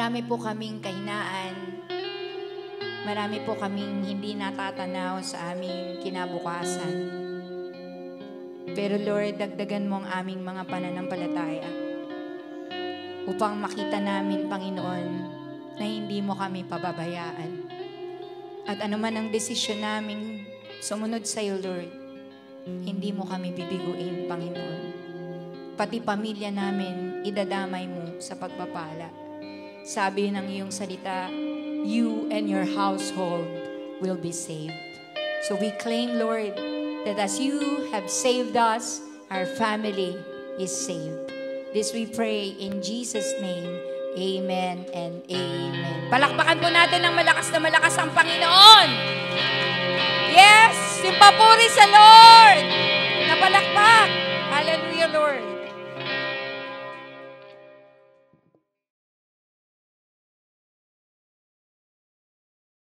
Marami po kaming kahinaan. Marami po kaming hindi natatanaw sa aming kinabukasan. Pero Lord, dagdagan mo ang aming mga pananampalataya upang makita namin, Panginoon, na hindi mo kami pababayaan. At anuman ang desisyon namin sumunod sa iyo, Lord, hindi mo kami bibiguin, Panginoon. Pati pamilya namin, idadamay mo sa pagpapala. Sabi ng iyong salita, you and your household will be saved. So we claim, Lord, that as you have saved us, our family is saved. This we pray in Jesus' name. Amen and amen. Palakpakan po natin ng malakas na malakas ang Panginoon. Yes! Yung papuri sa Lord! Napalakpak! Hallelujah, Lord!